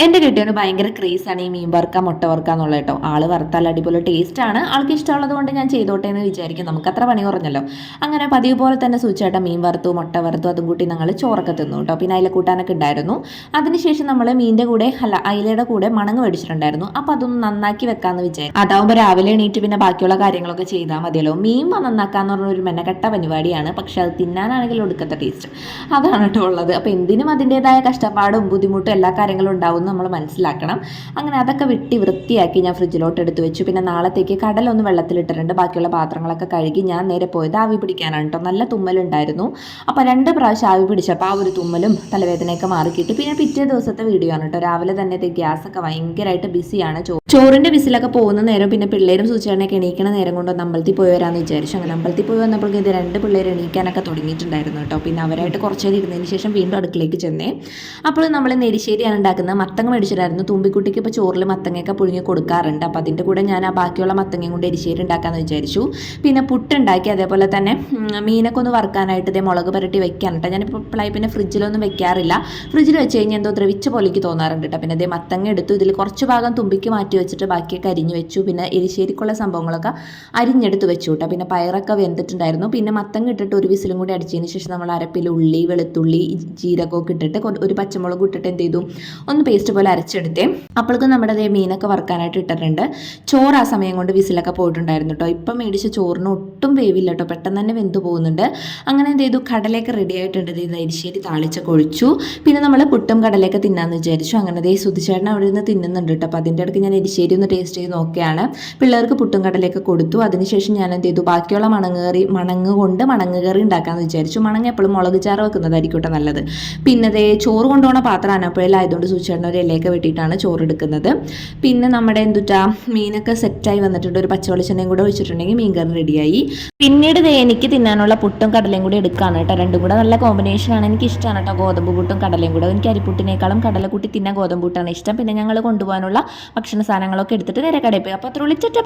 എൻ്റെ കെട്ടിയവന് ഭയങ്കര ക്രേസാണ് ഈ മീൻ വറുക്ക മുട്ട വറുക്കുക എന്നുള്ളത് കേട്ടോ. ആള് വറുത്താൽ അടിപൊളി ടേസ്റ്റാണ്. ആൾക്ക് ഇഷ്ടമുള്ളത് കൊണ്ട് ഞാൻ ചെയ്തോട്ടെ എന്ന് വിചാരിക്കും. നമുക്ക് അത്ര പണി കുറഞ്ഞല്ലോ. അങ്ങനെ പതിവ് പോലെ തന്നെ സൂചിച്ചേട്ട മീൻ വറുത്തു മുട്ട വറുത്തു അതും കൂട്ടി ഞങ്ങൾ ചോറൊക്കെ തിന്നു കേട്ടോ. പിന്നെ അതിലെ കൂട്ടാനൊക്കെ ഉണ്ടായിരുന്നു. അതിനുശേഷം നമ്മൾ മീനിൻ്റെ കൂടെ അയിലയുടെ കൂടെ മണങ്ങ് മേടിച്ചിട്ടുണ്ടായിരുന്നു. അപ്പോൾ അതൊന്ന് നന്നാക്കി വെക്കാമെന്ന് വിചാരിച്ചു. അതാവുമ്പോൾ രാവിലെ എണീറ്റ് പിന്നെ ബാക്കിയുള്ള കാര്യങ്ങളൊക്കെ ചെയ്താൽ മതിയല്ലോ. മീൻ നന്നാക്കാന്ന് പറഞ്ഞ ഒരു മെനക്കെട്ട പരിപാടിയാണ്. പക്ഷെ അത് തിന്നാനാണെങ്കിൽ ഒടുക്കത്തെ ടേസ്റ്റ് അതാണ് കേട്ടോ ഉള്ളത്. അപ്പോൾ എന്തിനും അതിൻ്റെതായ കഷ്ടപ്പാടും ബുദ്ധിമുട്ടും എല്ലാ കാര്യങ്ങളും ഉണ്ടാവും നമ്മൾ മനസ്സിലാക്കണം. അങ്ങനെ അതൊക്കെ വെട്ടി വൃത്തിയാക്കി ഞാൻ ഫ്രിഡ്ജിലോട്ട് എടുത്ത് വെച്ചു. പിന്നെ നാളത്തേക്ക് കടലൊന്ന് വെള്ളത്തിലിട്ടിട്ടുണ്ട്. ബാക്കിയുള്ള പാത്രങ്ങളൊക്കെ കഴുകി ഞാൻ നേരെ പോയത് ആവി പിടിക്കാനാണ് കേട്ടോ. നല്ല തുമ്മലുണ്ടായിരുന്നു. അപ്പോൾ 2 പ്രാവശ്യം ആവി പിടിച്ചപ്പോൾ ആ ഒരു തുമ്മലും തലവേദനയൊക്കെ മാറിക്കിട്ടി. പിന്നെ പിറ്റേ ദിവസത്തെ വീഡിയോ ആണ് കേട്ടോ. രാവിലെ തന്നെ ഗ്യാസൊക്കെ ഭയങ്കരമായിട്ട് ബിസിയാണ്. ചോറിൻ്റെ വിസിലൊക്കെ പോകുന്ന നേരം പിന്നെ പിള്ളേരും സൂചിച്ചേട്ടനൊക്കെ എണീക്കണ നേരം കൊണ്ട് അമ്പലത്തിൽ പോയി വരാമെന്ന് വിചാരിച്ചു. അങ്ങനെ അമ്പലത്തിൽ പോയി വന്നപ്പോഴേക്കും ഇത് 2 പിള്ളേർ എണീക്കാനൊക്കെ തുടങ്ങിയിട്ടുണ്ടായിരുന്നു കേട്ടോ. പിന്നെ അവരായിട്ട് കുറച്ച് നേരം ഇരുന്നതിന് ശേഷം വീണ്ടും അടുക്കളയ്ക്ക് ചെന്നേ. അപ്പോൾ നമ്മൾ നെരിശ്ശേരിയാണ് ഉണ്ടാക്കുന്നത്. മത്തങ്ങ മേടിച്ചിട്ടായിരുന്നു. തുമ്പിക്കുട്ടിക്ക് ഇപ്പോൾ ചോറിൽ മത്തങ്ങയൊക്കെ പുഴുങ്ങി കൊടുക്കാറുണ്ട്. അപ്പോൾ അതിൻ്റെ കൂടെ ഞാൻ ആ ബാക്കിയുള്ള മത്തങ്ങയും കൊണ്ട് എരിശ്ശേരി ഉണ്ടാക്കാമെന്ന് വിചാരിച്ചു. പിന്നെ പുട്ടുണ്ടാക്കി. അതേപോലെ തന്നെ മീനൊക്കെ ഒന്ന് വറുക്കാനായിട്ട് ഇതേ മുളക് പുരട്ടി വെക്കാൻ കേട്ടോ. ഞാനിപ്പോൾ ഇപ്പോഴായി പിന്നെ ഫ്രിഡ്ജിലൊന്നും വെക്കാറില്ല. ഫ്രിഡ്ജിൽ വെച്ച് കഴിഞ്ഞാൽ എന്തോ ദ്രവിച്ച പോലേക്ക് തോന്നാറുണ്ട് കേട്ടോ. പിന്നെ അതേ മത്തങ്ങ എടുത്തു. ഇതിൽ കുറച്ച് ഭാഗം തുമ്പിക്ക് മാറ്റി വെച്ചിട്ട് ബാക്കിയൊക്കെ അരിഞ്ഞു വെച്ചു. പിന്നെ എരിശ്ശേരിക്കുള്ള സംഭവങ്ങളൊക്കെ അരിഞ്ഞെടുത്ത് വെച്ചു കേട്ടോ. പിന്നെ പയറൊക്കെ വെന്തിട്ടുണ്ടായിരുന്നു. പിന്നെ മത്തങ്ങ ഇട്ടിട്ട് ഒരു വിസിലും കൂടി അടിച്ചതിന് ശേഷം നമ്മൾ അരപ്പിൽ ഉള്ളി വെളുത്തുള്ളി ജീരകമൊക്കെ ഇട്ടിട്ട് ഒരു പച്ചമുളക് ഇട്ടിട്ട് എന്ത് ചെയ്തു ഒന്ന് പേസ്റ്റ് പോലെ അരച്ചെടുത്തേ. അപ്പോഴേക്കും നമ്മുടെ അതേ മീനൊക്കെ വറുക്കാനായിട്ട് ഇട്ടിട്ടുണ്ട്. ചോറ് ആ സമയം കൊണ്ട് വിസിലൊക്കെ പോയിട്ടുണ്ടായിരുന്നു കേട്ടോ. ഇപ്പം മേടിച്ച ചോറിന് ഒട്ടും വേവില്ല കേട്ടോ. പെട്ടെന്ന് തന്നെ വെന്ത് പോകുന്നുണ്ട്. അങ്ങനെ എന്ത് ചെയ്തു കടലയൊക്കെ റെഡി ആയിട്ടുണ്ട്. ഇത് എരിശ്ശേരി താളിച്ചൊക്കെ ഒഴിച്ചു. പിന്നെ നമ്മൾ പുട്ടും കടലയൊക്കെ തിന്നാമെന്ന് വിചാരിച്ചു. അങ്ങനെ ദേ സുധിച്ചേട്ടൻ അവിടെ നിന്ന് തിന്നുന്നുണ്ട് കേട്ടോ. അപ്പോൾ അതിൻ്റെ ഇടയ്ക്ക് ഞാൻ എരിശ്ശേരി ഒന്ന് ടേസ്റ്റ് ചെയ്ത് നോക്കുകയാണ്. പിള്ളേർക്ക് പുട്ടും കടലയൊക്കെ കൊടുത്തു. അതിനുശേഷം ഞാൻ എന്ത് ചെയ്തു ബാക്കിയുള്ള മണങ്ങ് കറി ഉണ്ടാക്കാമെന്ന് വിചാരിച്ചു. മണങ്ങ എപ്പോഴും മുളക് ചാറ് വെക്കുന്നതായിരിക്കും കേട്ടോ നല്ലത്. പിന്നെ ദേ ചോറ് കൊണ്ടുപോകുന്ന പാത്രമാണ്. അപ്പോഴായതുകൊണ്ട് സൂചിച്ചേട്ടൻ ഒരു ഇലയൊക്കെ വെട്ടിയിട്ടാണ് ചോറ് എടുക്കുന്നത്. പിന്നെ നമ്മുടെ മീനൊക്കെ സെറ്റായി വന്നിട്ടുണ്ട്. ഒരു പച്ചവെളിച്ചെണ്ണയും കൂടെ ഒഴിച്ചിട്ടുണ്ടെങ്കിൽ മീൻ കറി റെഡിയായി. പിന്നീട് എനിക്ക് തിന്നാനുള്ള പുട്ടും കടലയും കൂടി എടുക്കുകയാണ് കേട്ടോ. രണ്ടും കൂടെ നല്ല കോമ്പിനേഷനാണ്. എനിക്ക് ഇഷ്ടമാണ് കേട്ടോ ഗോതമ്പ് പുട്ടും കടലയും കൂടെ. എനിക്ക് അരിപ്പുട്ടിനേക്കാളും കടല കൂട്ടി തിന്നാൻ ഗോതമ്പ് പുട്ടാണ് ഇഷ്ടം. പിന്നെ ഞങ്ങൾ കൊണ്ടുപോകാനുള്ള ഭക്ഷണ സാധനങ്ങളൊക്കെ എടുത്തിട്ട് നേരെ കടയിൽ പോയി. അപ്പോൾ അത്ര വിളിച്ചിട്ട്